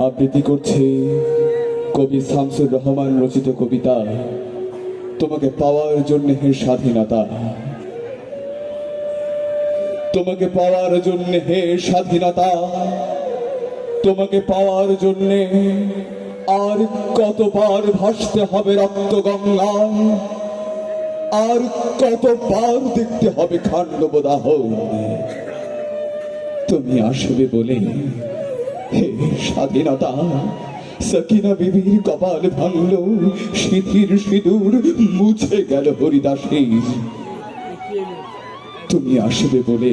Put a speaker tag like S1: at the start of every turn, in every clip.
S1: আবৃত্তি করছে কবি শামসুর রহমান রচিত কবিতা তোমাকে পাওয়ার জন্য হে স্বাধীনতা। তোমাকে পাওয়ার জন্য হে স্বাধীনতা, তোমাকে পাওয়ার জন্য আর কতবার ভাসতে হবে রক্ত গঙ্গায়, আর কতবার দেখতে হবে খান্ডব দাহন। তুমি আসবে বলে হে স্বাধীনতা, সকিনা বিবির কপাল ভাঙল, সিঁথির সিঁদুর মুছে গেল হরিদাসীর। তুমি আসবে বলে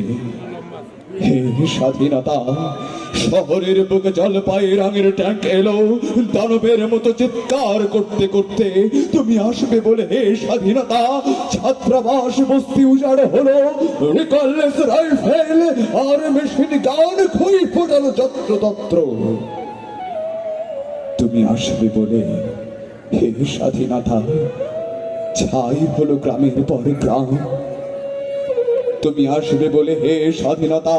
S1: হে স্বাধীনতা, শহরের বুকে জলপাই রঙের ট্যাঙ্ক এলো দানবের মতো চিৎকার করতে করতে। তুমি আসবে বলে হে স্বাধীনতা, ছাত্রাবাস বস্তি উজাড় হলো, রিকললেস রাইফেল আর মেশিন গান খুই ফোটালো যত্র তত্র। তুমি আসবে বলে হে স্বাধীনতা, ছাই হলো গ্রামের পর গ্রাম। তুমি আসবে বলে হে স্বাধীনতা,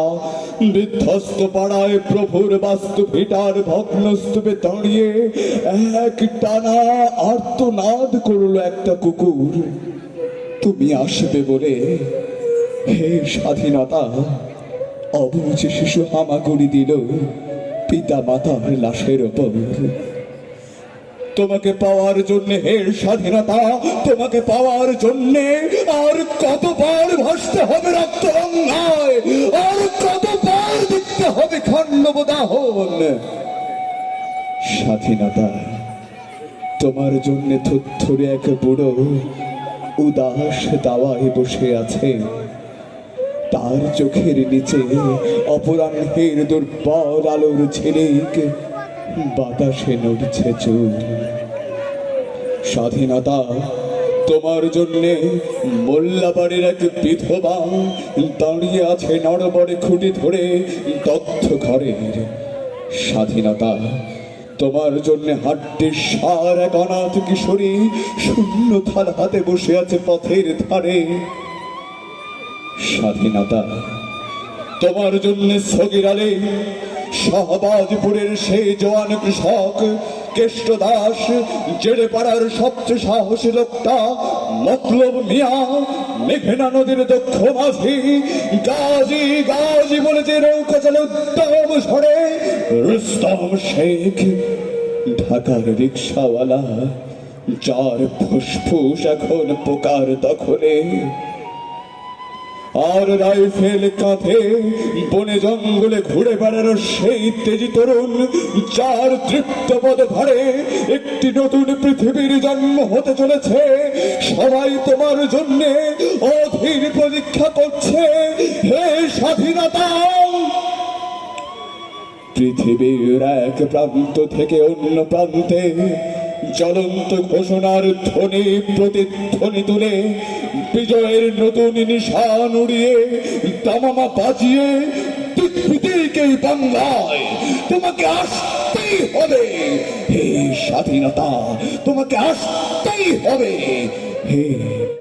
S1: বিধ্বস্ত পাড়ায় প্রভুর বাস্তু ভিটার ভগ্ন স্তূপে দাঁড়িয়ে এক টানা আর্তনাদ করলো একটা কুকুর। তুমি আসবে বলে হে স্বাধীনতা, অবুঝ শিশু হামাগুড়ি দিল পিতা মাতার লাশের ওপর। তোমাকে পাওয়ার জন্য হে স্বাধীনতা, তোমাকে পাওয়ার জন্য আর কতবার ভাসতে হবে রক্ত গঙ্গায়, আর কতবার দেখতে হবে খান্ডব দাহন। স্বাধীনতা, তোমার জন্য থুরথুরে এক বুড়ো উদাস দাওয়ায় বসে আছে, তার চোখের নিচে অপরাহ্নের দুর্বল আলোর ঝিলিক, বাতাসে নড়ছে চুল। স্বাধীনতা, তোমার জন্যে মোল্লাবাড়ির এক বিধবা দাঁড়িয়ে আছে নড়বড়ে খুঁটি ধরে দগ্ধ ঘরের। স্বাধীনতা, তোমার জন্য হাড্ডির সার এক অনাথ কিশোরী শূন্য থাল হাতে বসে আছে পথের ধারে। স্বাধীনতা, তোমার জন্য সগির আলী, শাহবাজপুরের সেই জওয়ান কৃষক কেষ্ট দাস, জেড়ে পাড়ার সবচেয়ে সাহসী লোকটা মতলব মিয়া, মেঘনা নদীর দক্ষ মাঝি, গাজী গাজী বলে যে নৌকা চলে উদ্যম ঝড়ে রুস্তম শেখ, ঢাকার রিক্সাওয়ালা যার ফুসফুস এখন পোকার দখলে, আর রাইফেল কাঁধে বনে জঙ্গলে ঘুরে বেড়ানো সেই তেজি তরুণ যার তৃপ্ত পদ ভারে একটি নতুন পৃথিবীর জন্ম হতে চলেছে। সবাই তোমার জন্য অধীর প্রতীক্ষা করছে হে স্বাধীনতা। পৃথিবীর এক প্রান্ত থেকে অন্য প্রান্তে জ্বলন্ত ঘোষণার ধ্বনি প্রতিধ্বনি তুলে বিজয়ের নতুন নিশান উড়িয়ে দামামা বাজিয়ে দিক বাংলায় তোমাকে আসতেই হবে হে স্বাধীনতা, তোমাকে আসতেই হবে হে